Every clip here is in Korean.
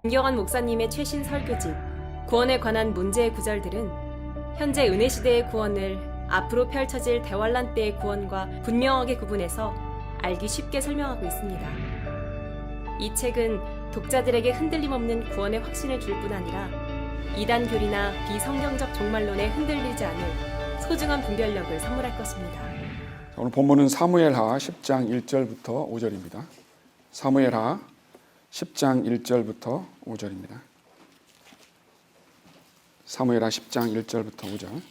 김경환 목사님의 최신 설교집 구원에 관한 문제의 구절들은 현재 은혜시대의 구원을 앞으로 펼쳐질 대환란 때의 구원과 분명하게 구분해서 알기 쉽게 설명하고 있습니다. 이 책은 독자들에게 흔들림 없는 구원의 확신을 줄 뿐 아니라 이단 교리나 비성경적 종말론에 흔들리지 않을 소중한 분별력을 선물할 것입니다. 오늘 본문은 사무엘하 10장 1절부터 5절입니다. 사무엘하 10장 1절부터 5절입니다. 사무엘하 10장 1절부터 5절.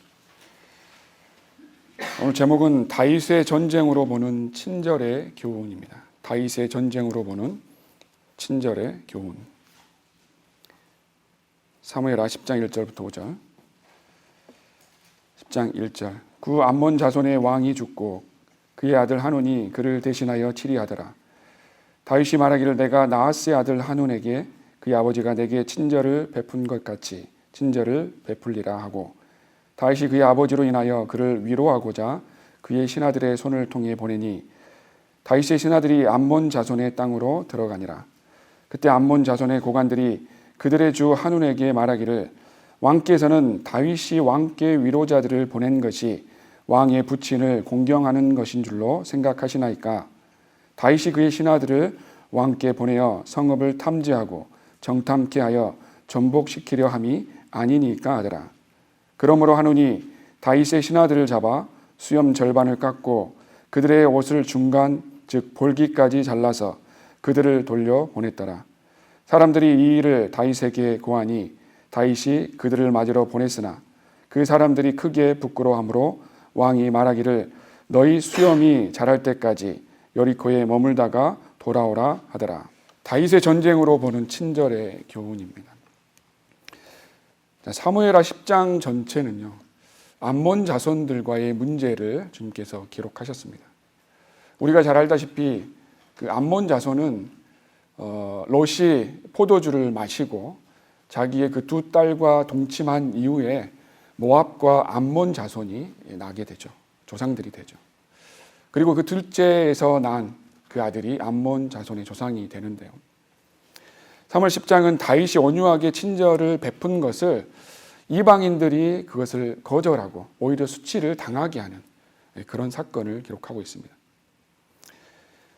오늘 제목은 다윗의 전쟁으로 보는 친절의 교훈입니다. 다윗의 전쟁으로 보는 친절의 교훈. 사무엘하 10장 1절부터 5절. 10장 1절. 그 암몬 자손의 왕이 죽고 그의 아들 한운이 그를 대신하여 치리하더라. 다윗이 말하기를 내가 나하스의 아들 한운에게 그의 아버지가 내게 친절을 베푼 것 같이 친절을 베풀리라 하고 다윗이 그의 아버지로 인하여 그를 위로하고자 그의 신하들의 손을 통해 보내니 다윗의 신하들이 암몬 자손의 땅으로 들어가니라. 그때 암몬 자손의 고관들이 그들의 주 한운에게 말하기를 왕께서는 다윗이 왕께 위로자들을 보낸 것이 왕의 부친을 공경하는 것인 줄로 생각하시나이까. 다윗이 그의 신하들을 왕께 보내어 성읍을 탐지하고 정탐케 하여 전복시키려 함이 아니니까 하더라. 그러므로 한운이 다윗의 신하들을 잡아 수염 절반을 깎고 그들의 옷을 중간 즉 볼기까지 잘라서 그들을 돌려 보냈더라. 사람들이 이 일을 다윗에게 고하니 다윗이 그들을 맞으러 보냈으나 그 사람들이 크게 부끄러워하므로 왕이 말하기를 너희 수염이 자랄 때까지 여리코에 머물다가 돌아오라 하더라. 다윗의 전쟁으로 보는 친절의 교훈입니다. 사무엘하 10장 전체는요, 암몬 자손들과의 문제를 주님께서 기록하셨습니다. 우리가 잘 알다시피 그 암몬 자손은 롯이 포도주를 마시고 자기의 그 두 딸과 동침한 이후에 모압과 암몬 자손이 나게 되죠. 조상들이 되죠. 그리고 그 둘째에서 난 그 아들이 암몬 자손의 조상이 되는데요. 사무엘 10장은 다윗이 온유하게 친절을 베푼 것을 이방인들이 그것을 거절하고 오히려 수치를 당하게 하는 그런 사건을 기록하고 있습니다.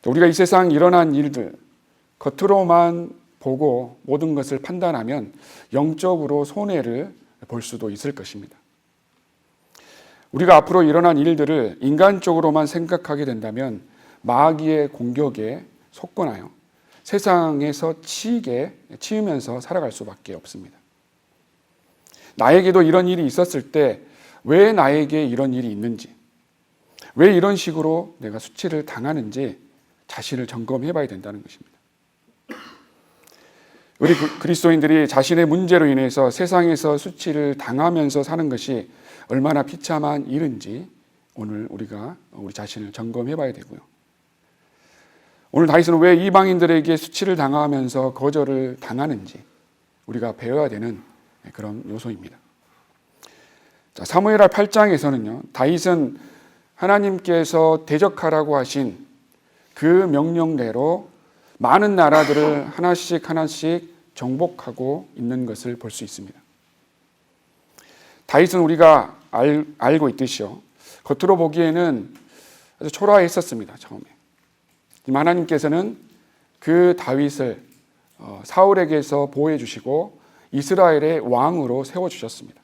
우리가 이 세상 일어난 일들 겉으로만 보고 모든 것을 판단하면 영적으로 손해를 볼 수도 있을 것입니다. 우리가 앞으로 일어난 일들을 인간적으로만 생각하게 된다면 마귀의 공격에 속거나요, 세상에서 치이면서 살아갈 수밖에 없습니다. 나에게도 이런 일이 있었을 때 왜 나에게 이런 일이 있는지, 왜 이런 식으로 내가 수치를 당하는지 자신을 점검해 봐야 된다는 것입니다. 우리 그리스도인들이 자신의 문제로 인해서 세상에서 수치를 당하면서 사는 것이 얼마나 비참한 일인지 오늘 우리가 우리 자신을 점검해 봐야 되고요. 오늘 다윗은 왜 이방인들에게 수치를 당하면서 거절을 당하는지 우리가 배워야 되는 그런 요소입니다. 자, 사무엘하 8장에서는요, 다윗은 하나님께서 대적하라고 하신 그 명령대로 많은 나라들을 하나씩 정복하고 있는 것을 볼 수 있습니다. 다윗은 우리가 알고 있듯이요, 겉으로 보기에는 아주 초라했었습니다. 처음에. 하나님께서는 그 다윗을 사울에게서 보호해 주시고 이스라엘의 왕으로 세워주셨습니다.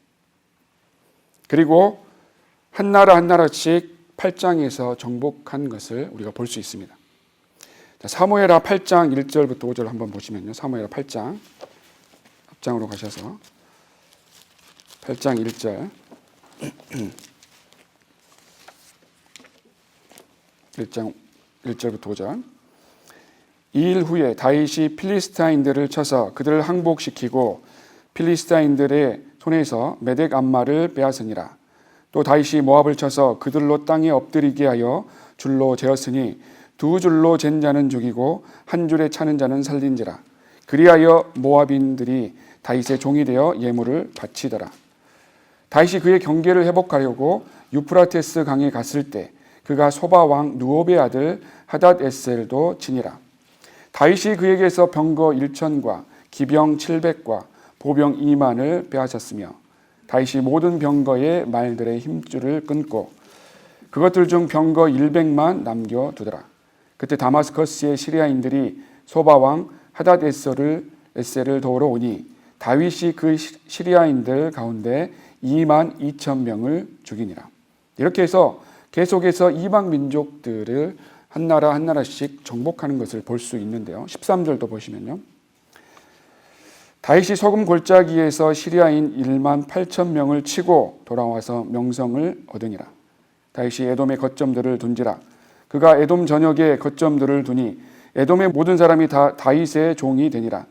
그리고 한 나라 한 나라씩 8장에서 정복한 것을 우리가 볼 수 있습니다. 사무엘하 8장 1절부터 5절 한번 보시면요. 사무엘하 8장 앞장으로 가셔서 8장 1절 1절부터 5절. 이 일 후에 다윗이 필리스타인들을 쳐서 그들을 항복시키고 필리스타인들의 손에서 메덱 암마를 빼앗으니라. 또 다윗이 모압을 쳐서 그들로 땅에 엎드리게 하여 줄로 재었으니 두 줄로 잰 자는 죽이고 한 줄에 차는 자는 살린지라. 그리하여 모압인들이 다윗의 종이 되어 예물을 바치더라. 다윗이 그의 경계를 회복하려고 유프라테스 강에 갔을 때 그가 소바 왕 누옵의 아들 하닷 에셀도 지니라. 다윗이 그에게서 병거 1천과 기병 700과 보병 2만을 빼앗았으며 다윗이 모든 병거의 말들의 힘줄을 끊고 그것들 중 병거 100만 남겨두더라. 그때 다마스커스의 시리아인들이 소바왕 하닷에셀을 도우러 오니 다윗이 그 시리아인들 가운데 2만 2천 명을 죽이니라. 이렇게 해서 계속해서 이방 민족들을 한 나라 한 나라씩 정복하는 것을 볼 수 있는데요. 13절도 보시면요. 다윗이 소금 골짜기에서 시리아인 1만 8천 명을 치고 돌아와서 명성을 얻으니라. 다윗이 에돔의 거점들을 둔지라. 그가 에돔 전역에 거점들을 두니 에돔의 모든 사람이 다 다윗의 종이 되니라.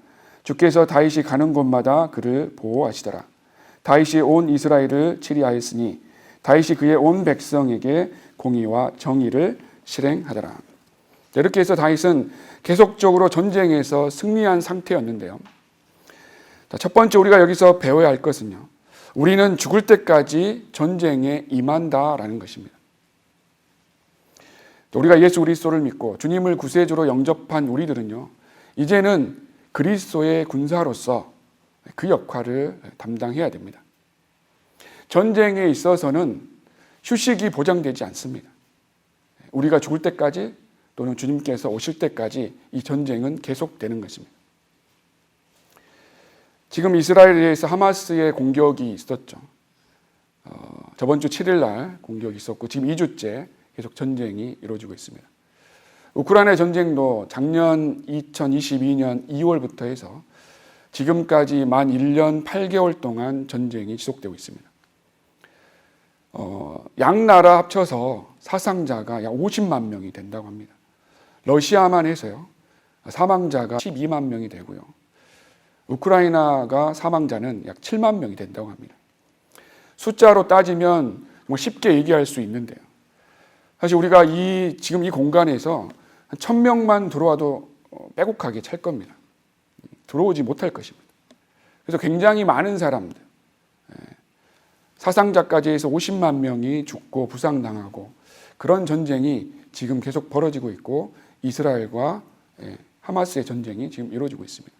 주께서 다윗이 가는 곳마다 그를 보호하시더라. 다윗이 온 이스라엘을 치리하였으니 다윗이 그의 온 백성에게 공의와 정의를 실행하더라. 이렇게 해서 다윗은 계속적으로 전쟁에서 승리한 상태였는데요. 첫 번째 우리가 여기서 배워야 할 것은요. 우리는 죽을 때까지 전쟁에 임한다라는 것입니다. 우리가 예수 그리스도를 믿고 주님을 구세주로 영접한 우리들은요. 이제는 그리스도의 군사로서 그 역할을 담당해야 됩니다. 전쟁에 있어서는 휴식이 보장되지 않습니다. 우리가 죽을 때까지 또는 주님께서 오실 때까지 이 전쟁은 계속되는 것입니다. 지금 이스라엘에서 하마스의 공격이 있었죠. 저번 주 7일 날 공격이 있었고 지금 2주째 계속 전쟁이 이루어지고 있습니다. 우크라이나 전쟁도 작년 2022년 2월부터 해서 지금까지 만 1년 8개월 동안 전쟁이 지속되고 있습니다. 양 나라 합쳐서 사상자가 약 50만 명이 된다고 합니다. 러시아만 해서요. 사망자가 12만 명이 되고요. 우크라이나가 사망자는 약 7만 명이 된다고 합니다. 숫자로 따지면 뭐 쉽게 얘기할 수 있는데요. 사실 우리가 지금 이 공간에서 한 1000명만 들어와도 빼곡하게 찰 겁니다. 들어오지 못할 것입니다. 그래서 굉장히 많은 사람들, 사상자까지 해서 50만 명이 죽고 부상당하고 그런 전쟁이 지금 계속 벌어지고 있고 이스라엘과 하마스의 전쟁이 지금 이루어지고 있습니다.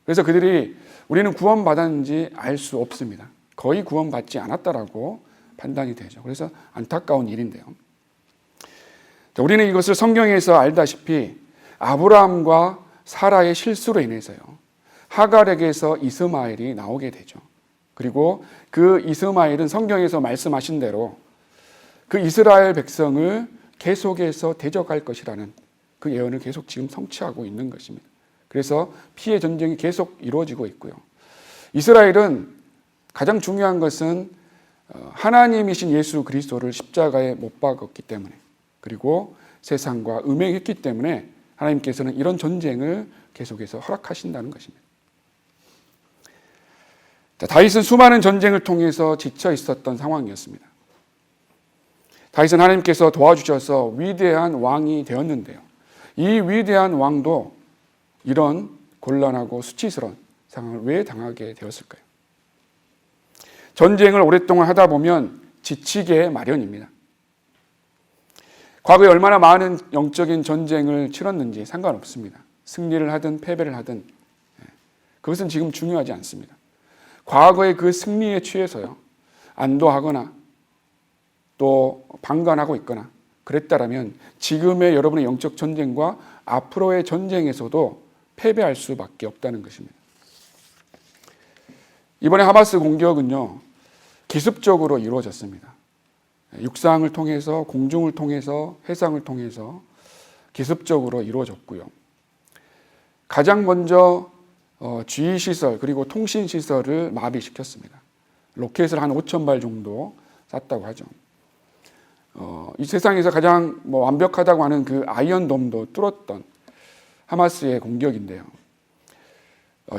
그래서 그들이 우리는 구원받았는지 알 수 없습니다. 거의 구원받지 않았다라고 판단이 되죠. 그래서 안타까운 일인데요. 우리는 이것을 성경에서 알다시피 아브라함과 사라의 실수로 인해서요. 하갈에게서 이스마엘이 나오게 되죠. 그리고 그 이스마엘은 성경에서 말씀하신 대로 그 이스라엘 백성을 계속해서 대적할 것이라는 그 예언을 계속 지금 성취하고 있는 것입니다. 그래서 피해 전쟁이 계속 이루어지고 있고요. 이스라엘은 가장 중요한 것은 하나님이신 예수 그리스도를 십자가에 못 박았기 때문에 그리고 세상과 음행했기 때문에 하나님께서는 이런 전쟁을 계속해서 허락하신다는 것입니다. 다윗은 수많은 전쟁을 통해서 지쳐 있었던 상황이었습니다. 다윗은 하나님께서 도와주셔서 위대한 왕이 되었는데요. 이 위대한 왕도 이런 곤란하고 수치스러운 상황을 왜 당하게 되었을까요? 전쟁을 오랫동안 하다 보면 지치게 마련입니다. 과거에 얼마나 많은 영적인 전쟁을 치렀는지 상관없습니다. 승리를 하든 패배를 하든 그것은 지금 중요하지 않습니다. 과거의 그 승리에 취해서요. 안도하거나 또 방관하고 있거나 그랬다라면 지금의 여러분의 영적 전쟁과 앞으로의 전쟁에서도 패배할 수밖에 없다는 것입니다. 이번에 하마스 공격은요. 기습적으로 이루어졌습니다. 육상을 통해서 공중을 통해서 해상을 통해서 기습적으로 이루어졌고요. 가장 먼저 지휘시설 그리고 통신시설을 마비시켰습니다. 로켓을 한 5,000발 정도 쐈다고 하죠. 이 세상에서 가장 완벽하다고 하는 그 아이언돔도 뚫었던 하마스의 공격인데요.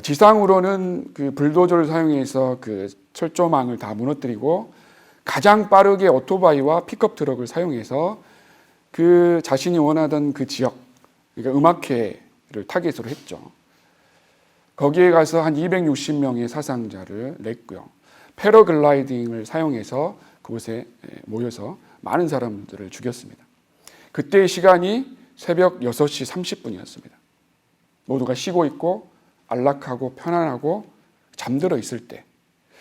지상으로는 그 불도저를 사용해서 그 철조망을 다 무너뜨리고 가장 빠르게 오토바이와 픽업 트럭을 사용해서 그 자신이 원하던 그 지역, 그러니까 음악회를 타겟으로 했죠. 거기에 가서 한 260명의 사상자를 냈고요. 패러글라이딩을 사용해서 그곳에 모여서 많은 사람들을 죽였습니다. 그때의 시간이 새벽 6시 30분이었습니다. 모두가 쉬고 있고 안락하고 편안하고 잠들어 있을 때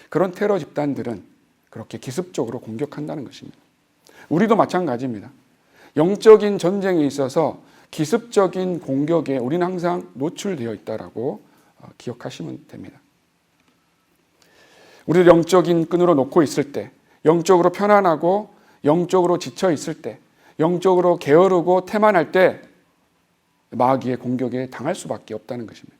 그런 테러 집단들은 그렇게 기습적으로 공격한다는 것입니다. 우리도 마찬가지입니다. 영적인 전쟁에 있어서 기습적인 공격에 우리는 항상 노출되어 있다라고 기억하시면 됩니다. 우리를 영적인 끈으로 놓고 있을 때, 영적으로 편안하고 영적으로 지쳐 있을 때, 영적으로 게으르고 태만할 때 마귀의 공격에 당할 수밖에 없다는 것입니다.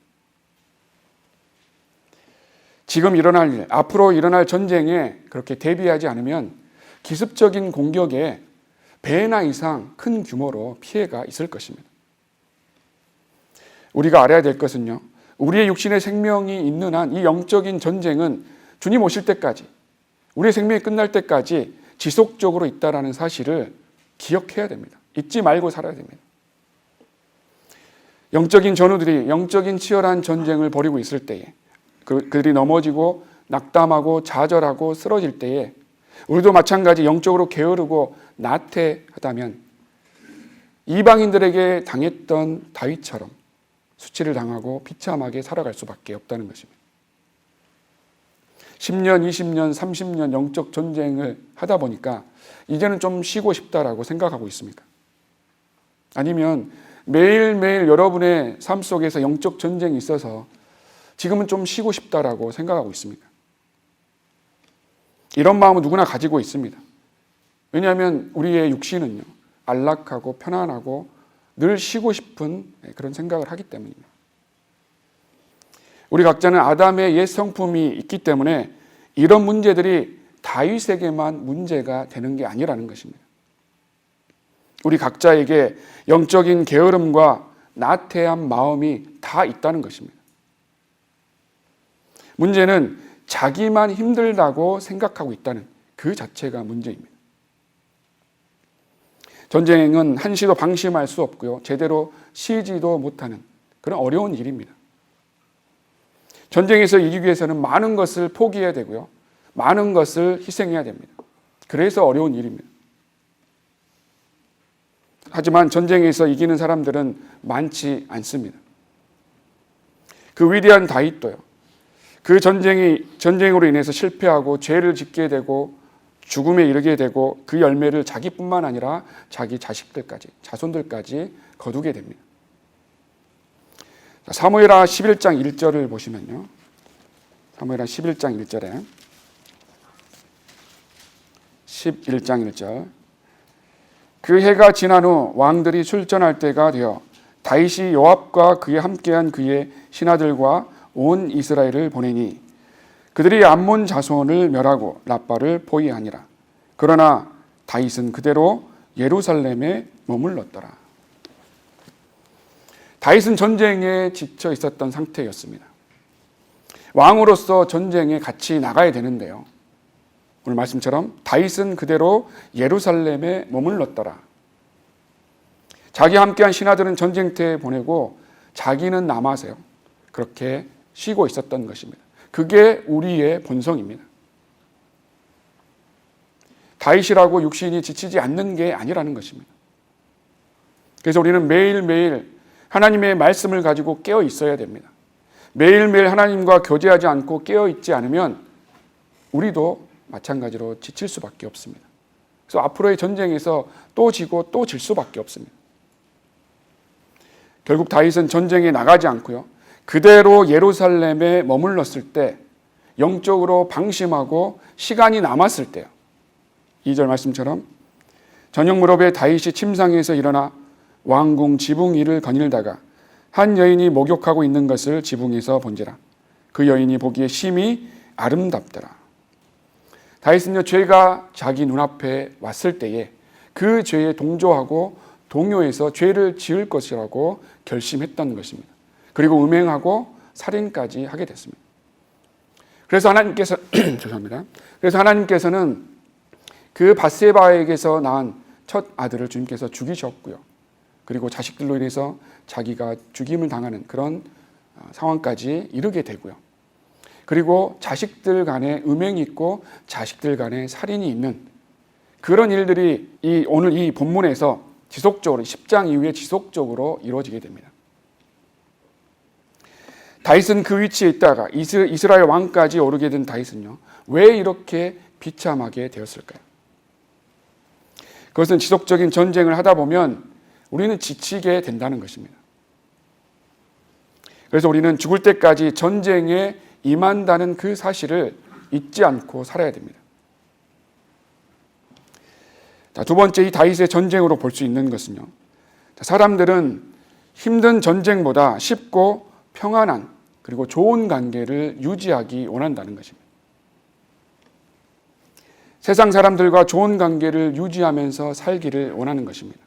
지금 일어날 일, 앞으로 일어날 전쟁에 그렇게 대비하지 않으면 기습적인 공격에 배나 이상 큰 규모로 피해가 있을 것입니다. 우리가 알아야 될 것은요, 우리의 육신의 생명이 있는 한 이 영적인 전쟁은 주님 오실 때까지, 우리의 생명이 끝날 때까지 지속적으로 있다라는 사실을 기억해야 됩니다. 잊지 말고 살아야 됩니다. 영적인 전우들이 영적인 치열한 전쟁을 벌이고 있을 때에, 그들이 넘어지고 낙담하고 좌절하고 쓰러질 때에 우리도 마찬가지 영적으로 게으르고 나태하다면 이방인들에게 당했던 다윗처럼 수치를 당하고 비참하게 살아갈 수밖에 없다는 것입니다. 10년, 20년, 30년 영적 전쟁을 하다 보니까 이제는 좀 쉬고 싶다라고 생각하고 있습니까? 아니면 매일매일 여러분의 삶 속에서 영적 전쟁이 있어서 지금은 좀 쉬고 싶다라고 생각하고 있습니까? 이런 마음은 누구나 가지고 있습니다. 왜냐하면 우리의 육신은요, 안락하고 편안하고 늘 쉬고 싶은 그런 생각을 하기 때문입니다. 우리 각자는 아담의 옛 성품이 있기 때문에 이런 문제들이 다윗에게만 문제가 되는 게 아니라는 것입니다. 우리 각자에게 영적인 게으름과 나태한 마음이 다 있다는 것입니다. 문제는 자기만 힘들다고 생각하고 있다는 그 자체가 문제입니다. 전쟁은 한시도 방심할 수 없고요, 제대로 쉬지도 못하는 그런 어려운 일입니다. 전쟁에서 이기기 위해서는 많은 것을 포기해야 되고요, 많은 것을 희생해야 됩니다. 그래서 어려운 일입니다. 하지만 전쟁에서 이기는 사람들은 많지 않습니다. 그 위대한 다윗도요, 그 전쟁으로 인해서 실패하고 죄를 짓게 되고 죽음에 이르게 되고 그 열매를 자기뿐만 아니라 자기 자식들까지, 자손들까지 거두게 됩니다. 사무엘하 11장 1절을 보시면요, 사무엘하 11장 1절에 11장 1절, 그 해가 지난 후 왕들이 출전할 때가 되어 다윗이 요압과 그에 함께한 그의 신하들과 온 이스라엘을 보내니 그들이 암몬 자손을 멸하고 라빠를 포위하니라. 그러나 다윗은 그대로 예루살렘에 머물렀더라. 다윗은 전쟁에 지쳐 있었던 상태였습니다. 왕으로서 전쟁에 같이 나가야 되는데요, 오늘 말씀처럼 다윗은 그대로 예루살렘에 머물렀더라. 자기와 함께한 신하들은 전쟁터에 보내고 자기는 남아서요, 그렇게 쉬고 있었던 것입니다. 그게 우리의 본성입니다. 다윗이라고 육신이 지치지 않는 게 아니라는 것입니다. 그래서 우리는 매일매일 하나님의 말씀을 가지고 깨어 있어야 됩니다. 매일매일 하나님과 교제하지 않고 깨어 있지 않으면 우리도 마찬가지로 지칠 수밖에 없습니다. 그래서 앞으로의 전쟁에서 또 지고 또 질 수밖에 없습니다. 결국 다윗은 전쟁에 나가지 않고요, 그대로 예루살렘에 머물렀을 때, 영적으로 방심하고 시간이 남았을 때요, 2절 말씀처럼 저녁 무렵에 다윗이 침상에서 일어나 왕궁 지붕 위를 거닐다가 한 여인이 목욕하고 있는 것을 지붕에서 본지라. 그 여인이 보기에 심히 아름답더라. 다윗은요, 죄가 자기 눈앞에 왔을 때에 그 죄에 동조하고 동요해서 죄를 지을 것이라고 결심했던 것입니다. 그리고 음행하고 살인까지 하게 됐습니다. 그래서 하나님께서 죄송합니다. 그래서 하나님께서는 그 밧세바에게서 낳은 첫 아들을 주님께서 죽이셨고요, 그리고 자식들로 인해서 자기가 죽임을 당하는 그런 상황까지 이르게 되고요, 그리고 자식들 간에 음행이 있고 자식들 간에 살인이 있는 그런 일들이 오늘 이 본문에서 지속적으로 10장 이후에 지속적으로 이루어지게 됩니다. 다윗은 그 위치에 있다가 이스라엘 왕까지 오르게 된 다윗은요, 왜 이렇게 비참하게 되었을까요? 그것은 지속적인 전쟁을 하다 보면 우리는 지치게 된다는 것입니다. 그래서 우리는 죽을 때까지 전쟁에 임한다는 그 사실을 잊지 않고 살아야 됩니다. 자, 두 번째, 이 다윗의 전쟁으로 볼 수 있는 것은요, 사람들은 힘든 전쟁보다 쉽고 평안한 그리고 좋은 관계를 유지하기 원한다는 것입니다. 세상 사람들과 좋은 관계를 유지하면서 살기를 원하는 것입니다.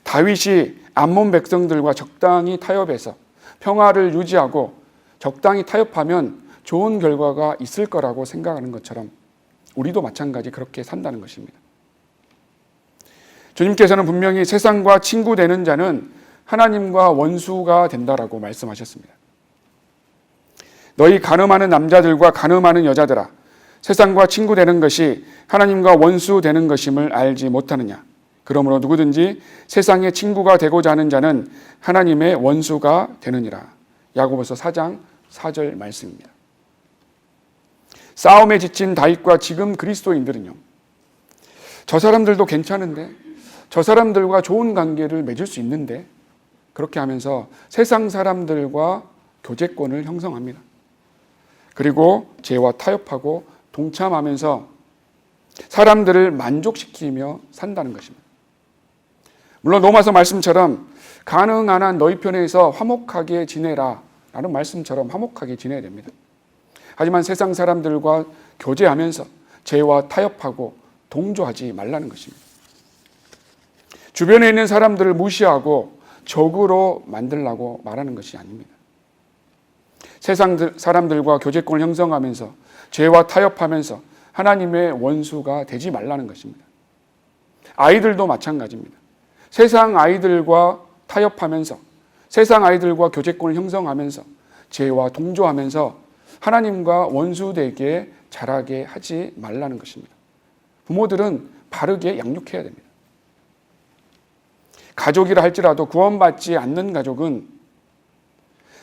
다윗이 암몬 백성들과 적당히 타협해서 평화를 유지하고 적당히 타협하면 좋은 결과가 있을 거라고 생각하는 것처럼 우리도 마찬가지 그렇게 산다는 것입니다. 주님께서는 분명히 세상과 친구 되는 자는 하나님과 원수가 된다라고 말씀하셨습니다. 너희 간음하는 남자들과 간음하는 여자들아, 세상과 친구 되는 것이 하나님과 원수 되는 것임을 알지 못하느냐. 그러므로 누구든지 세상의 친구가 되고자 하는 자는 하나님의 원수가 되느니라. 야고보서 4장 4절 말씀입니다. 싸움에 지친 다윗과 지금 그리스도인들은요, 저 사람들도 괜찮은데, 저 사람들과 좋은 관계를 맺을 수 있는데, 그렇게 하면서 세상 사람들과 교제권을 형성합니다. 그리고 죄와 타협하고 동참하면서 사람들을 만족시키며 산다는 것입니다. 물론 로마서 말씀처럼 가능한 한 너희 편에서 화목하게 지내라 라는 말씀처럼 화목하게 지내야 됩니다. 하지만 세상 사람들과 교제하면서 죄와 타협하고 동조하지 말라는 것입니다. 주변에 있는 사람들을 무시하고 적으로 만들라고 말하는 것이 아닙니다. 세상 사람들과 교제권을 형성하면서 죄와 타협하면서 하나님의 원수가 되지 말라는 것입니다. 아이들도 마찬가지입니다. 세상 아이들과 타협하면서 세상 아이들과 교제권을 형성하면서 죄와 동조하면서 하나님과 원수되게 자라게 하지 말라는 것입니다. 부모들은 바르게 양육해야 됩니다. 가족이라 할지라도 구원받지 않는 가족은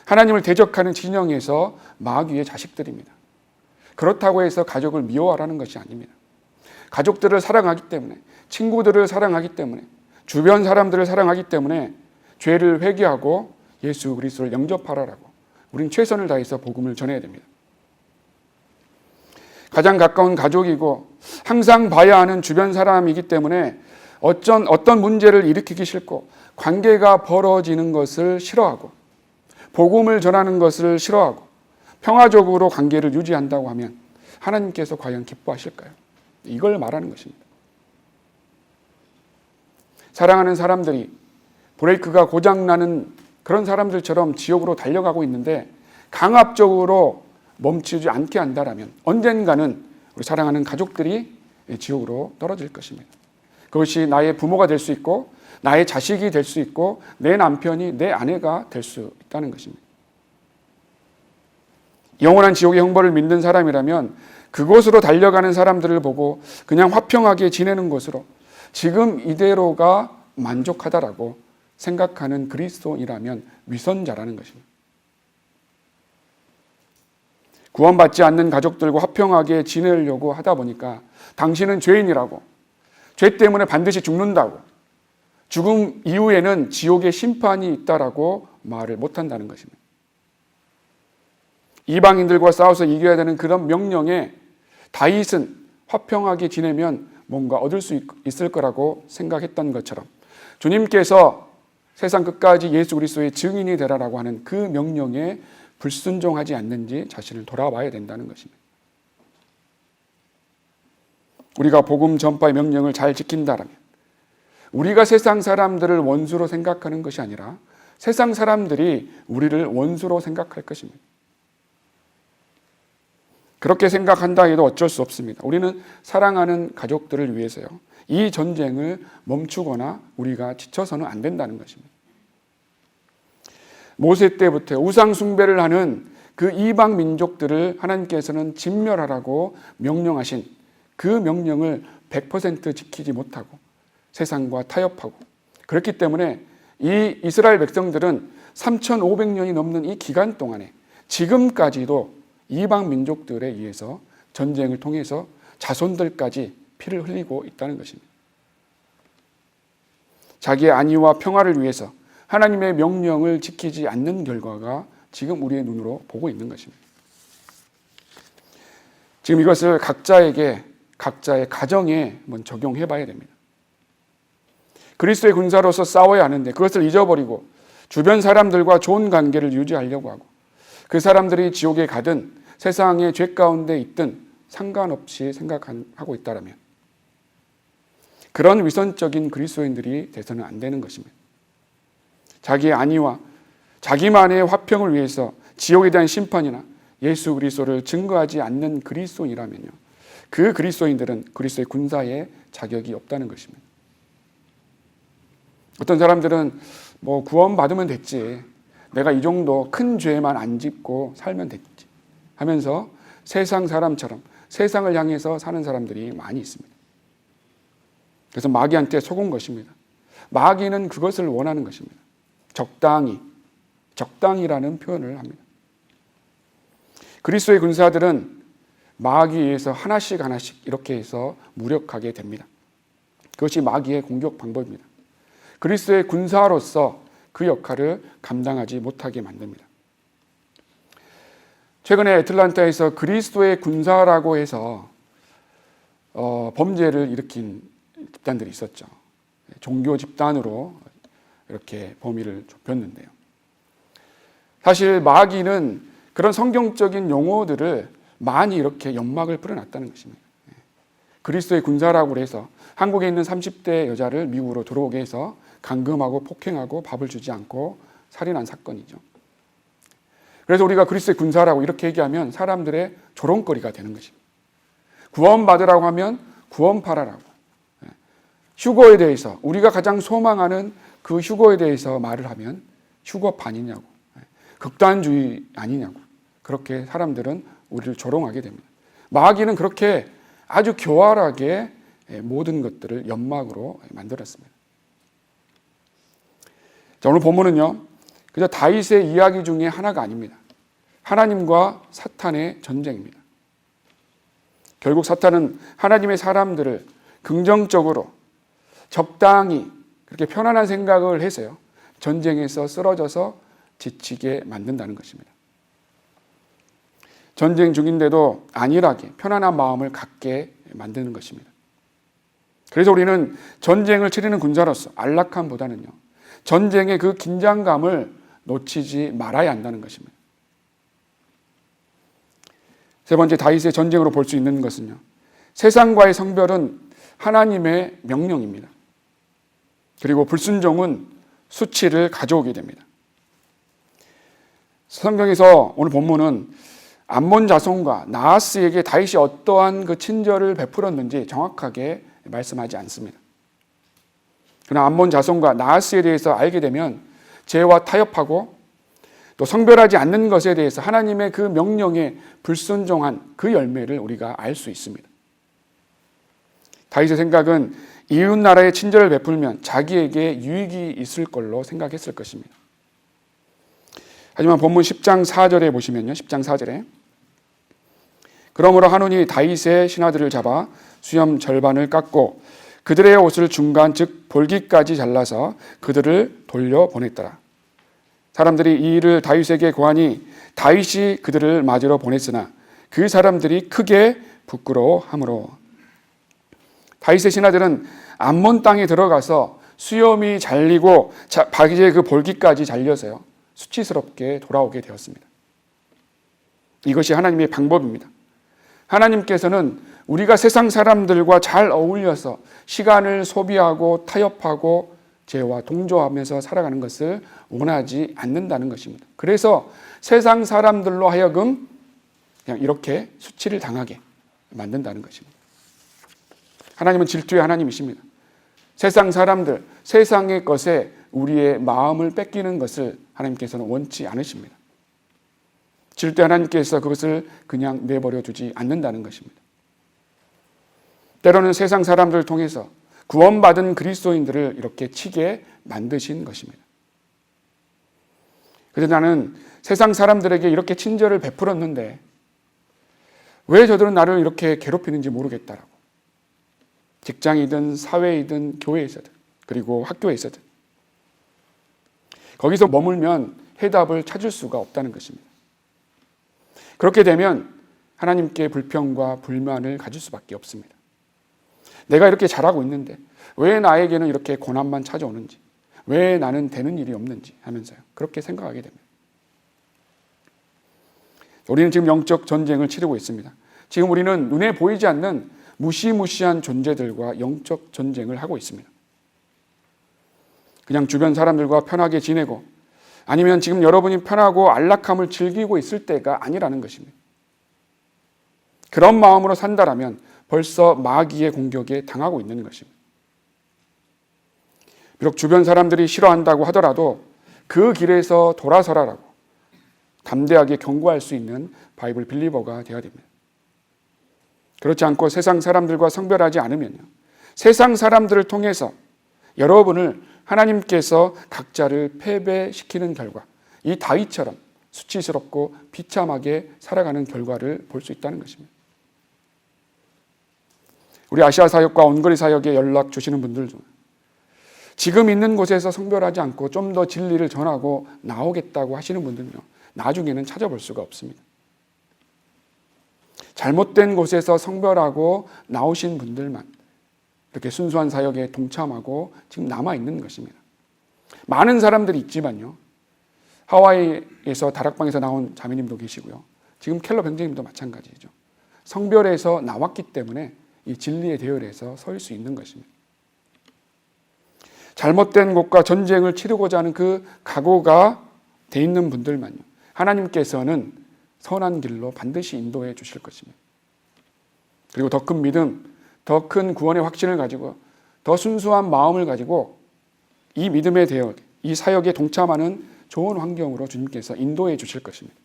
하나님을 대적하는 진영에서 마귀의 자식들입니다. 그렇다고 해서 가족을 미워하라는 것이 아닙니다. 가족들을 사랑하기 때문에, 친구들을 사랑하기 때문에, 주변 사람들을 사랑하기 때문에 죄를 회개하고 예수 그리스도를 영접하라라고 우리는 최선을 다해서 복음을 전해야 됩니다. 가장 가까운 가족이고 항상 봐야 하는 주변 사람이기 때문에 어떤 문제를 일으키기 싫고 관계가 벌어지는 것을 싫어하고 복음을 전하는 것을 싫어하고 평화적으로 관계를 유지한다고 하면 하나님께서 과연 기뻐하실까요? 이걸 말하는 것입니다. 사랑하는 사람들이 브레이크가 고장나는 그런 사람들처럼 지옥으로 달려가고 있는데 강압적으로 멈추지 않게 한다면 언젠가는 우리 사랑하는 가족들이 지옥으로 떨어질 것입니다. 그것이 나의 부모가 될 수 있고 나의 자식이 될 수 있고 내 남편이 내 아내가 될 수 있다는 것입니다. 영원한 지옥의 형벌을 믿는 사람이라면 그곳으로 달려가는 사람들을 보고 그냥 화평하게 지내는 것으로 지금 이대로가 만족하다라고 생각하는 그리스도인이라면 위선자라는 것입니다. 구원받지 않는 가족들과 화평하게 지내려고 하다 보니까 당신은 죄인이라고, 죄 때문에 반드시 죽는다고, 죽음 이후에는 지옥의 심판이 있다라고 말을 못한다는 것입니다. 이방인들과 싸워서 이겨야 되는 그런 명령에 다윗은 화평하게 지내면 뭔가 얻을 수 있을 거라고 생각했던 것처럼 주님께서 세상 끝까지 예수 그리스도의 증인이 되라라고 하는 그 명령에 불순종하지 않는지 자신을 돌아봐야 된다는 것입니다. 우리가 복음 전파의 명령을 잘 지킨다라면 우리가 세상 사람들을 원수로 생각하는 것이 아니라 세상 사람들이 우리를 원수로 생각할 것입니다. 그렇게 생각한다 해도 어쩔 수 없습니다. 우리는 사랑하는 가족들을 위해서요, 이 전쟁을 멈추거나 우리가 지쳐서는 안 된다는 것입니다. 모세 때부터 우상 숭배를 하는 그 이방 민족들을 하나님께서는 진멸하라고 명령하신 그 명령을 100% 지키지 못하고 세상과 타협하고 그렇기 때문에 이 이스라엘 백성들은 3,500년이 넘는 이 기간 동안에 지금까지도 이방 민족들에 의해서 전쟁을 통해서 자손들까지 피를 흘리고 있다는 것입니다. 자기의 안위와 평화를 위해서 하나님의 명령을 지키지 않는 결과가 지금 우리의 눈으로 보고 있는 것입니다. 지금 이것을 각자에게, 각자의 가정에 한번 적용해 봐야 됩니다. 그리스도의 군사로서 싸워야 하는데 그것을 잊어버리고 주변 사람들과 좋은 관계를 유지하려고 하고 그 사람들이 지옥에 가든 세상의 죄 가운데 있든 상관없이 생각하고 있다라면 그런 위선적인 그리스도인들이 돼서는 안 되는 것입니다. 자기의 안위와 자기만의 화평을 위해서 지옥에 대한 심판이나 예수 그리스도를 증거하지 않는 그리스도인이라면요, 그 그리스도인들은 그리스도의 군사에 자격이 없다는 것입니다. 어떤 사람들은 뭐 구원받으면 됐지, 내가 이 정도 큰 죄만 안 짓고 살면 됐지 하면서 세상 사람처럼 세상을 향해서 사는 사람들이 많이 있습니다. 그래서 마귀한테 속은 것입니다. 마귀는 그것을 원하는 것입니다. 적당히라는 표현을 합니다. 그리스도의 군사들은 마귀에 의해서 하나씩 이렇게 해서 무력하게 됩니다. 그것이 마귀의 공격 방법입니다. 그리스도의 군사로서 그 역할을 감당하지 못하게 만듭니다. 최근에 애틀란타에서 그리스도의 군사라고 해서 범죄를 일으킨 집단들이 있었죠. 종교 집단으로 이렇게 범위를 좁혔는데요. 사실 마귀는 그런 성경적인 용어들을 많이 이렇게 연막을 뿌려놨다는 것입니다. 그리스도의 군사라고 해서 한국에 있는 30대 여자를 미국으로 들어오게 해서 감금하고 폭행하고 밥을 주지 않고 살인한 사건이죠. 그래서 우리가 그리스도의 군사라고 이렇게 얘기하면 사람들의 조롱거리가 되는 것입니다. 구원받으라고 하면 구원파라라고. 휴거에 대해서 우리가 가장 소망하는 그 휴거에 대해서 말을 하면 휴거판이냐고, 극단주의 아니냐고, 그렇게 사람들은 우리를 조롱하게 됩니다. 마귀는 그렇게 아주 교활하게 모든 것들을 연막으로 만들었습니다. 자, 오늘 본문은요, 그저 다윗의 이야기 중에 하나가 아닙니다. 하나님과 사탄의 전쟁입니다. 결국 사탄은 하나님의 사람들을 긍정적으로 적당히 그렇게 편안한 생각을 해서요, 전쟁에서 쓰러져서 지치게 만든다는 것입니다. 전쟁 중인데도 안일하게 편안한 마음을 갖게 만드는 것입니다. 그래서 우리는 전쟁을 치르는 군사로서 안락함보다는요, 전쟁의 그 긴장감을 놓치지 말아야 한다는 것입니다. 세 번째, 다윗의 전쟁으로 볼 수 있는 것은요, 세상과의 성별은 하나님의 명령입니다. 그리고 불순종은 수치를 가져오게 됩니다. 성경에서 오늘 본문은 암몬 자손과 나하스에게 다윗이 어떠한 그 친절을 베풀었는지 정확하게 말씀하지 않습니다. 그러나 암몬 자손과 나하스에 대해서 알게 되면 죄와 타협하고 또 성별하지 않는 것에 대해서 하나님의 그 명령에 불순종한 그 열매를 우리가 알 수 있습니다. 다윗의 생각은 이웃 나라에 친절을 베풀면 자기에게 유익이 있을 걸로 생각했을 것입니다. 하지만 본문 10장 4절에 보시면요, 10장 4절에 그러므로 하논이 다윗의 신하들을 잡아 수염 절반을 깎고 그들의 옷을 중간 즉 볼기까지 잘라서 그들을 돌려보냈더라. 사람들이 이 일을 다윗에게 고하니 다윗이 그들을 맞으러 보냈으나 그 사람들이 크게 부끄러워하므로. 다윗의 신하들은 암몬 땅에 들어가서 수염이 잘리고 바지의 그 볼기까지 잘려서요, 수치스럽게 돌아오게 되었습니다. 이것이 하나님의 방법입니다. 하나님께서는 우리가 세상 사람들과 잘 어울려서 시간을 소비하고 타협하고 죄와 동조하면서 살아가는 것을 원하지 않는다는 것입니다. 그래서 세상 사람들로 하여금 그냥 이렇게 수치를 당하게 만든다는 것입니다. 하나님은 질투의 하나님이십니다. 세상 사람들, 세상의 것에 우리의 마음을 뺏기는 것을 하나님께서는 원치 않으십니다. 질투의 하나님께서 그것을 그냥 내버려 두지 않는다는 것입니다. 때로는 세상 사람들을 통해서 구원받은 그리스도인들을 이렇게 치게 만드신 것입니다. 그래서 나는 세상 사람들에게 이렇게 친절을 베풀었는데 왜 저들은 나를 이렇게 괴롭히는지 모르겠다라고. 직장이든 사회이든 교회에서든 그리고 학교에서든 거기서 머물면 해답을 찾을 수가 없다는 것입니다. 그렇게 되면 하나님께 불평과 불만을 가질 수밖에 없습니다. 내가 이렇게 잘하고 있는데 왜 나에게는 이렇게 고난만 찾아오는지, 왜 나는 되는 일이 없는지 하면서요. 그렇게 생각하게 됩니다. 우리는 지금 영적 전쟁을 치르고 있습니다. 지금 우리는 눈에 보이지 않는 무시무시한 존재들과 영적 전쟁을 하고 있습니다. 그냥 주변 사람들과 편하게 지내고 아니면 지금 여러분이 편하고 안락함을 즐기고 있을 때가 아니라는 것입니다. 그런 마음으로 산다라면 벌써 마귀의 공격에 당하고 있는 것입니다. 비록 주변 사람들이 싫어한다고 하더라도 그 길에서 돌아서라라고 담대하게 경고할 수 있는 바이블 빌리버가 되어야 됩니다. 그렇지 않고 세상 사람들과 성별하지 않으면요, 세상 사람들을 통해서 여러분을 하나님께서 각자를 패배시키는 결과, 이 다윗처럼 수치스럽고 비참하게 살아가는 결과를 볼 수 있다는 것입니다. 우리 아시아 사역과 온거리 사역에 연락 주시는 분들 중 지금 있는 곳에서 성별하지 않고 좀 더 진리를 전하고 나오겠다고 하시는 분들은요, 나중에는 찾아볼 수가 없습니다. 잘못된 곳에서 성별하고 나오신 분들만 이렇게 순수한 사역에 동참하고 지금 남아있는 것입니다. 많은 사람들이 있지만요, 하와이에서 다락방에서 나온 자매님도 계시고요, 지금 켈러 병장님도 마찬가지죠. 성별에서 나왔기 때문에 이 진리의 대열에서 설 수 있는 것입니다. 잘못된 곳과 전쟁을 치르고자 하는 그 각오가 돼 있는 분들만요, 하나님께서는 선한 길로 반드시 인도해 주실 것입니다. 그리고 더 큰 믿음, 더 큰 구원의 확신을 가지고 더 순수한 마음을 가지고 이 믿음의 대열, 이 사역에 동참하는 좋은 환경으로 주님께서 인도해 주실 것입니다.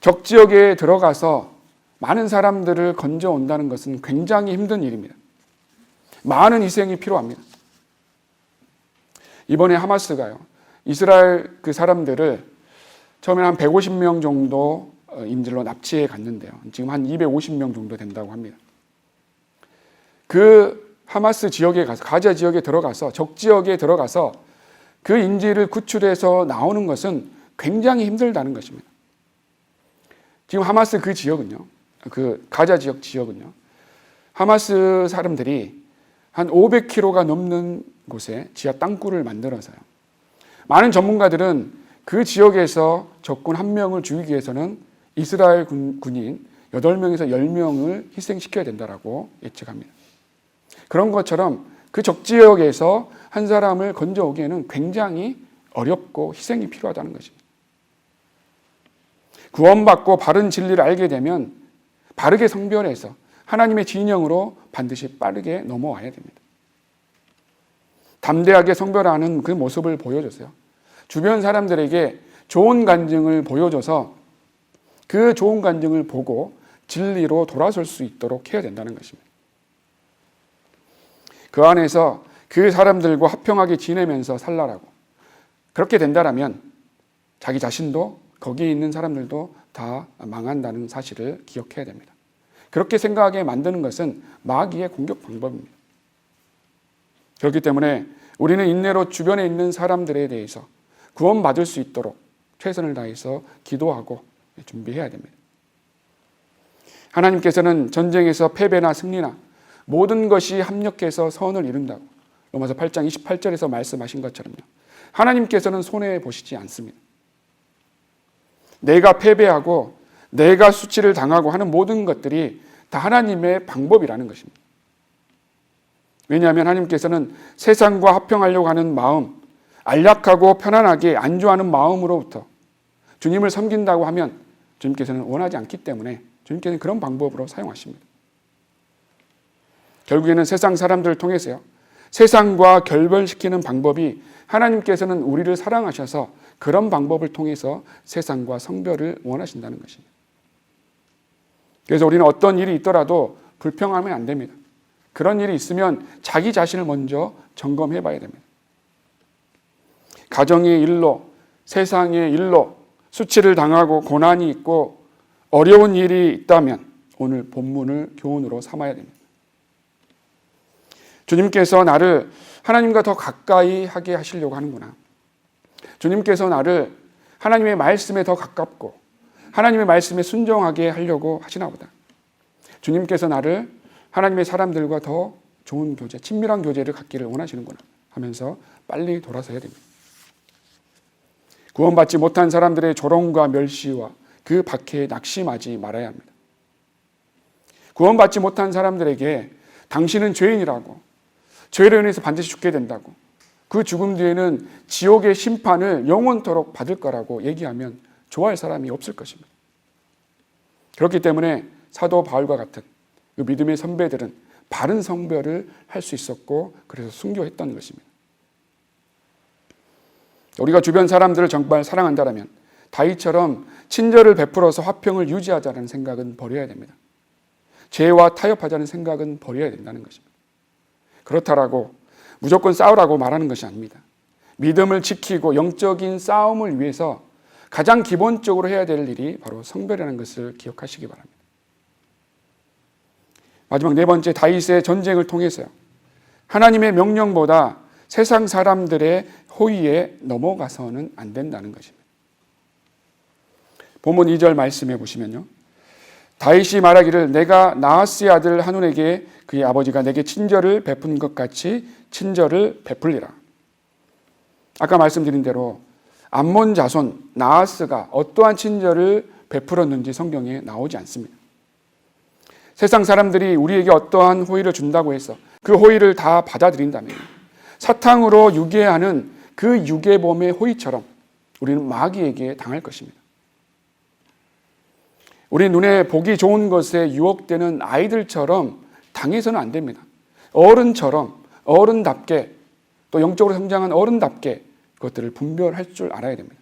적지역에 들어가서 많은 사람들을 건져온다는 것은 굉장히 힘든 일입니다. 많은 희생이 필요합니다. 이번에 하마스가요, 이스라엘 그 사람들을 처음에 한 150명 정도 인질로 납치해 갔는데요, 지금 한 250명 정도 된다고 합니다. 그 하마스 지역에 가서, 가자 지역에 들어가서, 적지역에 들어가서 그 인질을 구출해서 나오는 것은 굉장히 힘들다는 것입니다. 지금 하마스 그 지역은요, 그 가자 지역 지역은요, 하마스 사람들이 한 500km가 넘는 곳에 지하 땅굴을 만들어서요, 많은 전문가들은 그 지역에서 적군 1명을 죽이기 위해서는 이스라엘 군인 8명에서 10명을 희생시켜야 된다라고 예측합니다. 그런 것처럼 그 적지역에서 한 사람을 건져오기에는 굉장히 어렵고 희생이 필요하다는 것입니다. 구원받고 바른 진리를 알게 되면 바르게 성별해서 하나님의 진영으로 반드시 빠르게 넘어와야 됩니다. 담대하게 성별하는 그 모습을 보여줘서요, 주변 사람들에게 좋은 간증을 보여줘서 그 좋은 간증을 보고 진리로 돌아설 수 있도록 해야 된다는 것입니다. 그 안에서 그 사람들과 화평하게 지내면서 살라라고. 그렇게 된다라면 자기 자신도 거기에 있는 사람들도 다 망한다는 사실을 기억해야 됩니다. 그렇게 생각하게 만드는 것은 마귀의 공격 방법입니다. 그렇기 때문에 우리는 인내로 주변에 있는 사람들에 대해서 구원받을 수 있도록 최선을 다해서 기도하고 준비해야 됩니다. 하나님께서는 전쟁에서 패배나 승리나 모든 것이 합력해서 선을 이룬다고 로마서 8장 28절에서 말씀하신 것처럼요, 하나님께서는 손해보시지 않습니다. 내가 패배하고 내가 수치를 당하고 하는 모든 것들이 다 하나님의 방법이라는 것입니다. 왜냐하면 하나님께서는 세상과 화평하려고 하는 마음, 안락하고 편안하게 안주하는 마음으로부터 주님을 섬긴다고 하면 주님께서는 원하지 않기 때문에 주님께서는 그런 방법으로 사용하십니다. 결국에는 세상 사람들을 통해서요, 세상과 결별시키는 방법이 하나님께서는 우리를 사랑하셔서 그런 방법을 통해서 세상과 성별을 원하신다는 것입니다. 그래서 우리는 어떤 일이 있더라도 불평하면 안 됩니다. 그런 일이 있으면 자기 자신을 먼저 점검해 봐야 됩니다. 가정의 일로, 세상의 일로 수치를 당하고 고난이 있고 어려운 일이 있다면 오늘 본문을 교훈으로 삼아야 됩니다. 주님께서 나를 하나님과 더 가까이 하게 하시려고 하는구나. 주님께서 나를 하나님의 말씀에 더 가깝고 하나님의 말씀에 순종하게 하려고 하시나 보다. 주님께서 나를 하나님의 사람들과 더 좋은 교제, 친밀한 교제를 갖기를 원하시는구나 하면서 빨리 돌아서야 됩니다. 구원받지 못한 사람들의 조롱과 멸시와 그 박해에 낙심하지 말아야 합니다. 구원받지 못한 사람들에게 당신은 죄인이라고, 죄로 인해서 반드시 죽게 된다고, 그 죽음 뒤에는 지옥의 심판을 영원토록 받을 거라고 얘기하면 좋아할 사람이 없을 것입니다. 그렇기 때문에 사도 바울과 같은 그 믿음의 선배들은 바른 성별을 할 수 있었고 그래서 순교했던 것입니다. 우리가 주변 사람들을 정말 사랑한다면 다윗처럼 친절을 베풀어서 화평을 유지하자는 생각은 버려야 됩니다. 죄와 타협하자는 생각은 버려야 된다는 것입니다. 그렇다라고 무조건 싸우라고 말하는 것이 아닙니다. 믿음을 지키고 영적인 싸움을 위해서 가장 기본적으로 해야 될 일이 바로 성별이라는 것을 기억하시기 바랍니다. 마지막 네 번째, 다윗의 전쟁을 통해서요, 하나님의 명령보다 세상 사람들의 호의에 넘어가서는 안 된다는 것입니다. 본문 2절 말씀해 보시면요, 다윗이 말하기를 내가 나하스의 아들 한운에게 그의 아버지가 내게 친절을 베푼 것 같이 친절을 베풀리라. 아까 말씀드린 대로 암몬 자손 나하스가 어떠한 친절을 베풀었는지 성경에 나오지 않습니다. 세상 사람들이 우리에게 어떠한 호의를 준다고 해서 그 호의를 다 받아들인다면 사탕으로 유괴하는 그 유괴범의 호의처럼 우리는 마귀에게 당할 것입니다. 우리 눈에 보기 좋은 것에 유혹되는 아이들처럼 당해서는 안 됩니다. 어른처럼, 어른답게, 또 영적으로 성장한 어른답게 그것들을 분별할 줄 알아야 됩니다.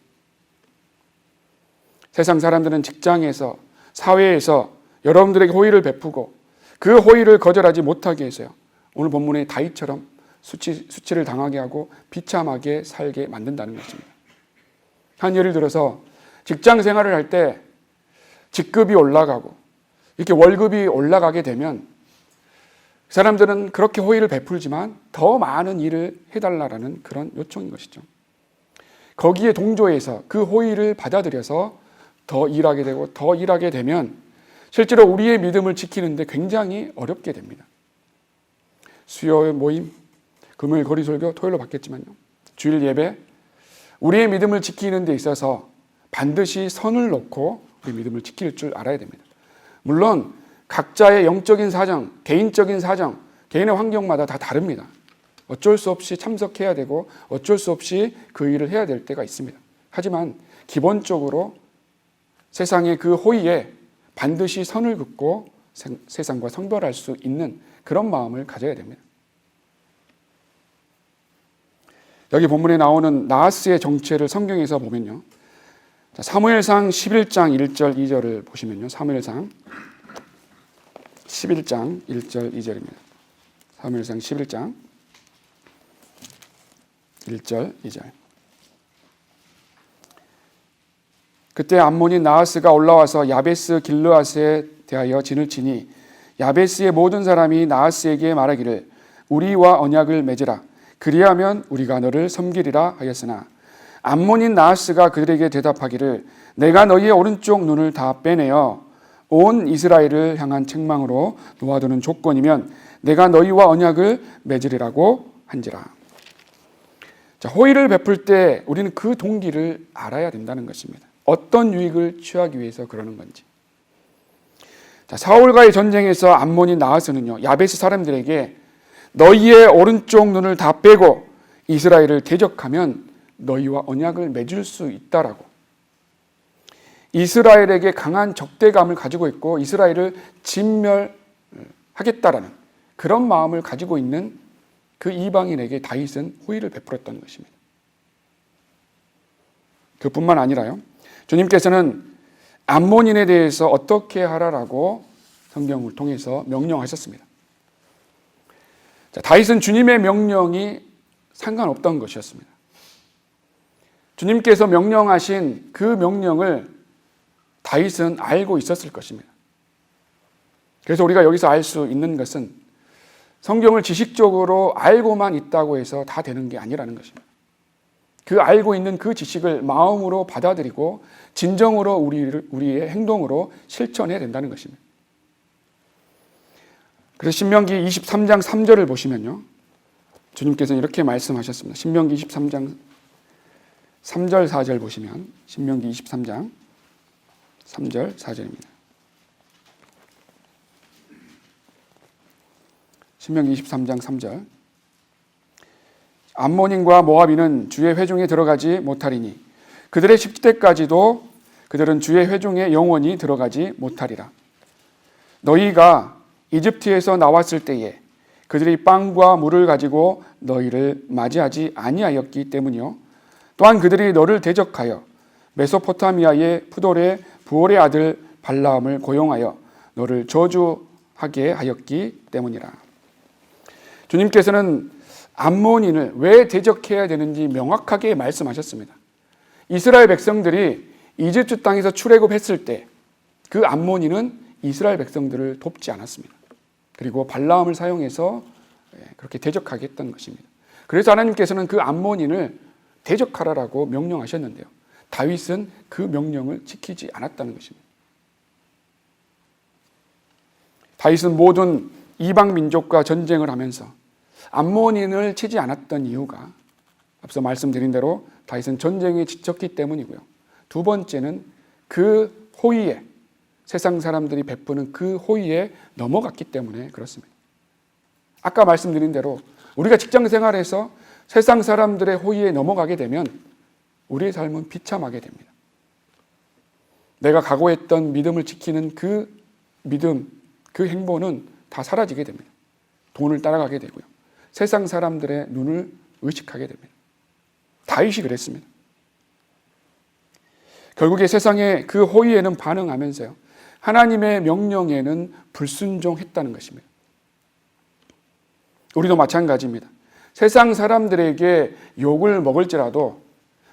세상 사람들은 직장에서, 사회에서 여러분들에게 호의를 베푸고 그 호의를 거절하지 못하게 해서요, 오늘 본문의 다윗처럼 수치를 당하게 하고 비참하게 살게 만든다는 것입니다. 한 예를 들어서 직장 생활을 할 때 직급이 올라가고 이렇게 월급이 올라가게 되면 사람들은 그렇게 호의를 베풀지만 더 많은 일을 해달라는 그런 요청인 것이죠. 거기에 동조해서 그 호의를 받아들여서 더 일하게 되고 더 일하게 되면 실제로 우리의 믿음을 지키는데 굉장히 어렵게 됩니다. 수요일 모임, 금요일 거리설교, 토요일로 받겠지만요, 주일 예배, 우리의 믿음을 지키는 데 있어서 반드시 선을 놓고 우리 믿음을 지킬 줄 알아야 됩니다. 물론 각자의 영적인 사정, 개인적인 사정, 개인의 환경마다 다 다릅니다. 어쩔 수 없이 참석해야 되고 어쩔 수 없이 그 일을 해야 될 때가 있습니다. 하지만 기본적으로 세상의 그 호의에 반드시 선을 긋고 세상과 성별할 수 있는 그런 마음을 가져야 됩니다. 여기 본문에 나오는 나하스의 정체를 성경에서 보면요, 사무엘상 11장 1절 2절을 보시면요, 사무엘상 11장 1절 2절입니다. 사무엘상 11장 1절 2절. 그때 암몬인 나하스가 올라와서 야베스 길르앗에 대하여 진을 치니 야베스의 모든 사람이 나하스에게 말하기를 우리와 언약을 맺으라. 그리하면 우리가 너를 섬기리라 하였으나 암몬인 나하스가 그들에게 대답하기를 내가 너희의 오른쪽 눈을 다 빼내어 온 이스라엘을 향한 책망으로 놓아두는 조건이면 내가 너희와 언약을 맺으리라고 한지라. 자, 호의를 베풀 때 우리는 그 동기를 알아야 된다는 것입니다. 어떤 유익을 취하기 위해서 그러는 건지. 자, 사울과의 전쟁에서 암몬인 나하스는요, 야베스 사람들에게 너희의 오른쪽 눈을 다 빼고 이스라엘을 대적하면 너희와 언약을 맺을 수 있다라고, 이스라엘에게 강한 적대감을 가지고 있고 이스라엘을 진멸하겠다라는 그런 마음을 가지고 있는 그 이방인에게 다윗은 호의를 베풀었던 것입니다. 그뿐만 아니라요, 주님께서는 암몬인에 대해서 어떻게 하라라고 성경을 통해서 명령하셨습니다. 자, 다윗은 주님의 명령이 상관없던 것이었습니다. 주님께서 명령하신 그 명령을 다윗은 알고 있었을 것입니다. 그래서 우리가 여기서 알 수 있는 것은 성경을 지식적으로 알고만 있다고 해서 다 되는 게 아니라는 것입니다. 그 알고 있는 그 지식을 마음으로 받아들이고 진정으로 우리의 행동으로 실천해야 된다는 것입니다. 그래서 신명기 23장 3절을 보시면요, 주님께서는 이렇게 말씀하셨습니다. 신명기 23장 3절 4절 보시면 신명기 23장 3절 4절입니다. 신명기 23장 3절. 암몬인과 모압인은 주의 회중에 들어가지 못하리니 그들의 10대까지도 그들은 주의 회중에 영원히 들어가지 못하리라. 너희가 이집트에서 나왔을 때에 그들이 빵과 물을 가지고 너희를 맞이하지 아니하였기 때문이요, 또한 그들이 너를 대적하여 메소포타미아의 푸돌의 부올의 아들 발라함을 고용하여 너를 저주하게 하였기 때문이라. 주님께서는 암몬인을 왜 대적해야 되는지 명확하게 말씀하셨습니다. 이스라엘 백성들이 이집트 땅에서 출애굽했을 때 그 암몬인은 이스라엘 백성들을 돕지 않았습니다. 그리고 발라함을 사용해서 그렇게 대적하게 했던 것입니다. 그래서 하나님께서는 그 암몬인을 대적하라라고 명령하셨는데요, 다윗은 그 명령을 지키지 않았다는 것입니다. 다윗은 모든 이방 민족과 전쟁을 하면서 암몬인을 치지 않았던 이유가 앞서 말씀드린 대로 다윗은 전쟁에 지쳤기 때문이고요, 두 번째는 그 호의에, 세상 사람들이 베푸는 그 호의에 넘어갔기 때문에 그렇습니다. 아까 말씀드린 대로 우리가 직장 생활에서 세상 사람들의 호의에 넘어가게 되면 우리의 삶은 비참하게 됩니다. 내가 각오했던 믿음을 지키는 그 믿음, 그 행보는 다 사라지게 됩니다. 돈을 따라가게 되고요, 세상 사람들의 눈을 의식하게 됩니다. 다윗이 그랬습니다. 결국에 세상의 그 호의에는 반응하면서요, 하나님의 명령에는 불순종했다는 것입니다. 우리도 마찬가지입니다. 세상 사람들에게 욕을 먹을지라도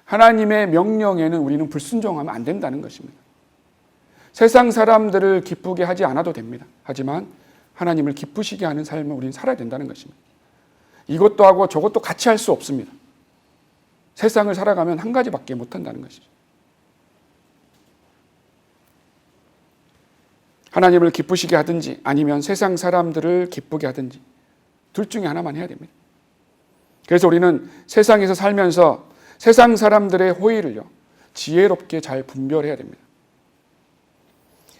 하나님의 명령에는 우리는 불순종하면 안 된다는 것입니다. 세상 사람들을 기쁘게 하지 않아도 됩니다. 하지만 하나님을 기쁘시게 하는 삶을 우리는 살아야 된다는 것입니다. 이것도 하고 저것도 같이 할 수 없습니다. 세상을 살아가면 한 가지밖에 못한다는 것이죠. 하나님을 기쁘시게 하든지 아니면 세상 사람들을 기쁘게 하든지 둘 중에 하나만 해야 됩니다. 그래서 우리는 세상에서 살면서 세상 사람들의 호의를요, 지혜롭게 잘 분별해야 됩니다.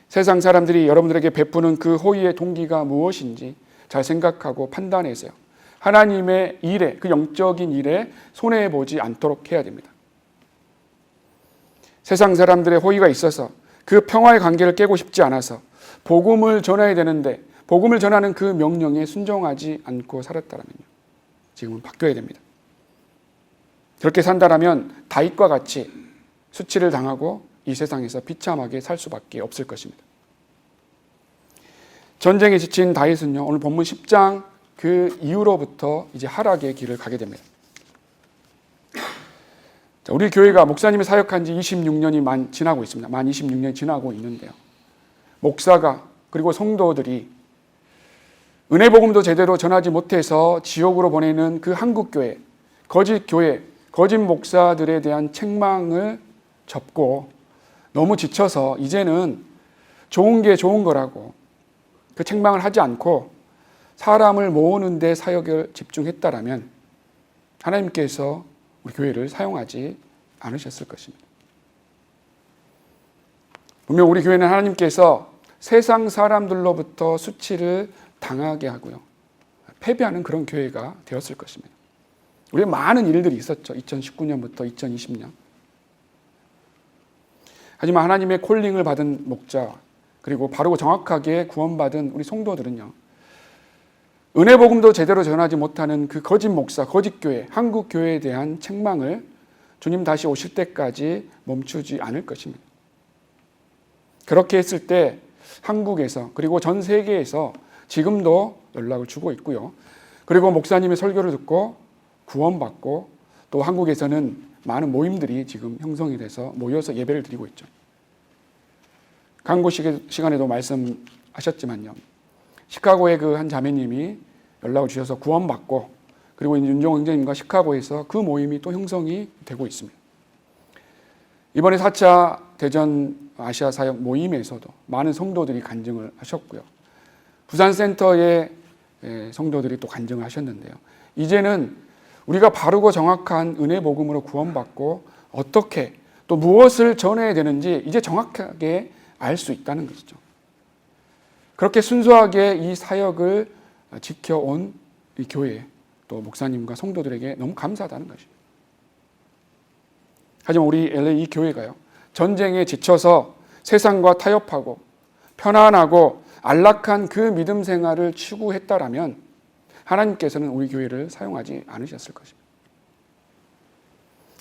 세상 사람들이 여러분들에게 베푸는 그 호의의 동기가 무엇인지 잘 생각하고 판단해서요, 하나님의 일에, 그 영적인 일에 손해보지 않도록 해야 됩니다. 세상 사람들의 호의가 있어서 그 평화의 관계를 깨고 싶지 않아서 복음을 전해야 되는데 복음을 전하는 그 명령에 순종하지 않고 살았다면요, 지금은 바뀌어야 됩니다. 그렇게 산다라면 다윗과 같이 수치를 당하고 이 세상에서 비참하게 살 수밖에 없을 것입니다. 전쟁에 지친 다윗은요, 오늘 본문 10장 그 이후로부터 이제 하락의 길을 가게 됩니다. 자, 우리 교회가 목사님이 사역한 지 26년이 지나고 있습니다. 만 26년이 지나고 있는데요, 목사가 그리고 성도들이 은혜 복음도 제대로 전하지 못해서 지옥으로 보내는 그 한국 교회, 거짓 목사들에 대한 책망을 접고 너무 지쳐서 이제는 좋은 게 좋은 거라고 그 책망을 하지 않고 사람을 모으는 데 사역을 집중했다라면 하나님께서 우리 교회를 사용하지 않으셨을 것입니다. 분명 우리 교회는 하나님께서 세상 사람들로부터 수치를 당하게 하고요, 패배하는 그런 교회가 되었을 것입니다. 우리의 많은 일들이 있었죠. 2019년부터 2020년. 하지만 하나님의 콜링을 받은 목자, 그리고 바르고 정확하게 구원받은 우리 성도들은요, 은혜 복음도 제대로 전하지 못하는 그 거짓 목사, 거짓 교회, 한국 교회에 대한 책망을 주님 다시 오실 때까지 멈추지 않을 것입니다. 그렇게 했을 때 한국에서 그리고 전 세계에서 지금도 연락을 주고 있고요, 그리고 목사님의 설교를 듣고 구원받고 또 한국에서는 많은 모임들이 지금 형성이 돼서 모여서 예배를 드리고 있죠. 광고 시간에도 말씀하셨지만요. 시카고의 그 한 자매님이 연락을 주셔서 구원받고 그리고 윤종 형제님과 시카고에서 그 모임이 또 형성이 되고 있습니다. 이번에 4차 대전 아시아 사역 모임에서도 많은 성도들이 간증을 하셨고요. 부산센터의 성도들이 또 간증을 하셨는데요. 이제는 우리가 바르고 정확한 은혜 복음으로 구원받고 어떻게 또 무엇을 전해야 되는지 이제 정확하게 알 수 있다는 것이죠. 그렇게 순수하게 이 사역을 지켜온 이 교회 또 목사님과 성도들에게 너무 감사하다는 것입니다. 하지만 우리 LA 이 교회가요, 전쟁에 지쳐서 세상과 타협하고 편안하고 안락한 그 믿음 생활을 추구했다라면 하나님께서는 우리 교회를 사용하지 않으셨을 것입니다.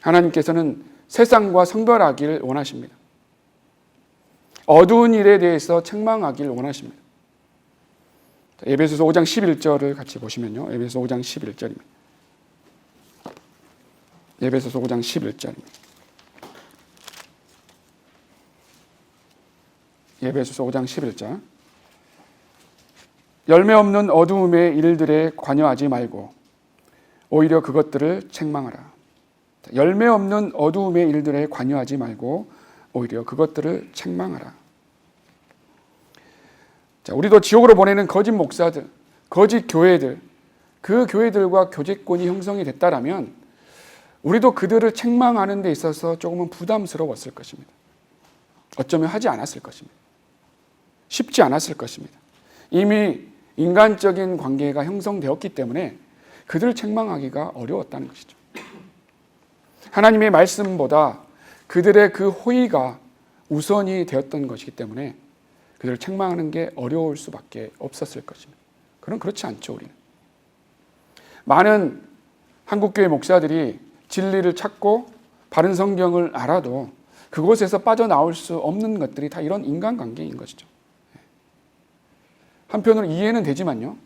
하나님께서는 세상과 성별하기를 원하십니다. 어두운 일에 대해서 책망하기를 원하십니다. 에베소서 5장 11절을 같이 보시면요. 에베소서 5장 11절입니다. 에베소서 5장 11절입니다. 에베소서 5장 11절. 열매 없는 어두움의 일들에 관여하지 말고 오히려 그것들을 책망하라. 열매 없는 어두움의 일들에 관여하지 말고 오히려 그것들을 책망하라. 자, 우리도 지옥으로 보내는 거짓 목사들, 거짓 교회들, 그 교회들과 교제권이 형성이 됐다라면 우리도 그들을 책망하는 데 있어서 조금은 부담스러웠을 것입니다. 어쩌면 하지 않았을 것입니다. 쉽지 않았을 것입니다. 이미 인간적인 관계가 형성되었기 때문에 그들을 책망하기가 어려웠다는 것이죠. 하나님의 말씀보다 그들의 그 호의가 우선이 되었던 것이기 때문에 그들을 책망하는 게 어려울 수밖에 없었을 것입니다. 그럼 그렇지 않죠, 우리는. 많은 한국교회 목사들이 진리를 찾고 바른 성경을 알아도 그곳에서 빠져나올 수 없는 것들이 다 이런 인간관계인 것이죠. 한편으로 이해는 되지만요,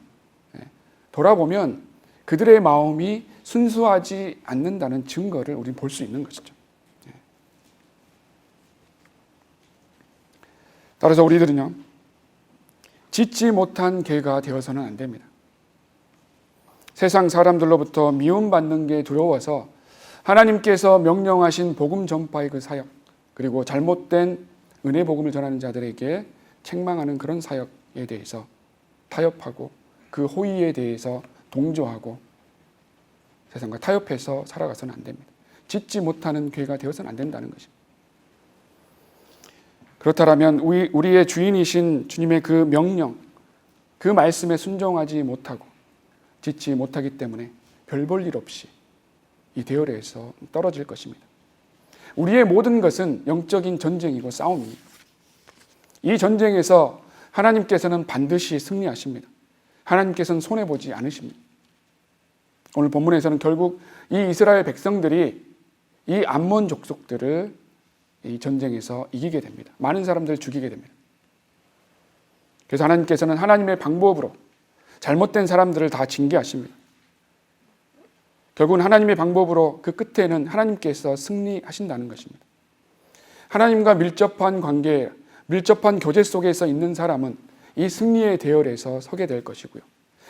돌아보면 그들의 마음이 순수하지 않는다는 증거를 우리는 볼 수 있는 것이죠. 따라서 우리들은요, 짓지 못한 개가 되어서는 안 됩니다. 세상 사람들로부터 미움받는 게 두려워서 하나님께서 명령하신 복음 전파의 그 사역, 그리고 잘못된 은혜 복음을 전하는 자들에게 책망하는 그런 사역에 대해서 타협하고 그 호의에 대해서 동조하고 세상과 타협해서 살아가서는 안 됩니다. 짓지 못하는 괴가 되어서는 안 된다는 것입니다. 그렇다면 우리의 주인이신 주님의 그 명령, 그 말씀에 순종하지 못하고 짓지 못하기 때문에 별 볼 일 없이 이 대열에서 떨어질 것입니다. 우리의 모든 것은 영적인 전쟁이고 싸움입니다. 이 전쟁에서 하나님께서는 반드시 승리하십니다. 하나님께서는 손해보지 않으십니다. 오늘 본문에서는 결국 이 이스라엘 백성들이 이 암몬 족속들을 이 전쟁에서 이기게 됩니다. 많은 사람들을 죽이게 됩니다. 그래서 하나님께서는 하나님의 방법으로 잘못된 사람들을 다 징계하십니다. 결국은 하나님의 방법으로 그 끝에는 하나님께서 승리하신다는 것입니다. 하나님과 밀접한 관계, 밀접한 교제 속에서 있는 사람은 이 승리의 대열에서 서게 될 것이고요.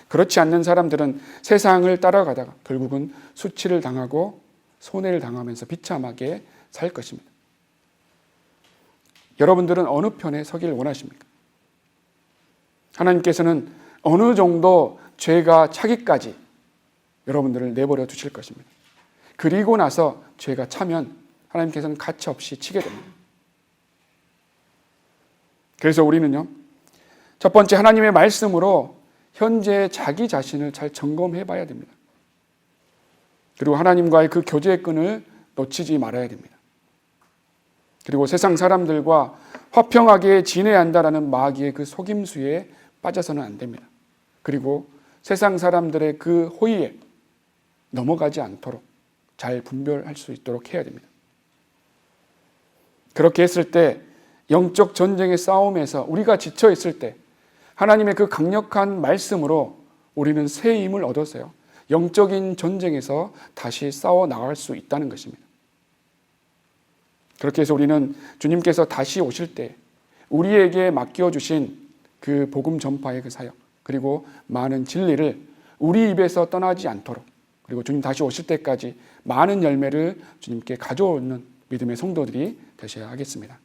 그렇지 않는 사람들은 세상을 따라가다가 결국은 수치를 당하고 손해를 당하면서 비참하게 살 것입니다. 여러분들은 어느 편에 서기를 원하십니까? 하나님께서는 어느 정도 죄가 차기까지 여러분들을 내버려 두실 것입니다. 그리고 나서 죄가 차면 하나님께서는 가차없이 치게 됩니다. 그래서 우리는요, 첫 번째 하나님의 말씀으로 현재 자기 자신을 잘 점검해 봐야 됩니다. 그리고 하나님과의 그 교제의 끈을 놓치지 말아야 됩니다. 그리고 세상 사람들과 화평하게 지내야 한다라는 마귀의 그 속임수에 빠져서는 안 됩니다. 그리고 세상 사람들의 그 호의에 넘어가지 않도록 잘 분별할 수 있도록 해야 됩니다. 그렇게 했을 때 영적 전쟁의 싸움에서 우리가 지쳐 있을 때 하나님의 그 강력한 말씀으로 우리는 새 힘을 얻어서요, 영적인 전쟁에서 다시 싸워 나갈 수 있다는 것입니다. 그렇게 해서 우리는 주님께서 다시 오실 때 우리에게 맡겨주신 그 복음 전파의 그 사역, 그리고 많은 진리를 우리 입에서 떠나지 않도록, 그리고 주님 다시 오실 때까지 많은 열매를 주님께 가져오는 믿음의 성도들이 되셔야 하겠습니다.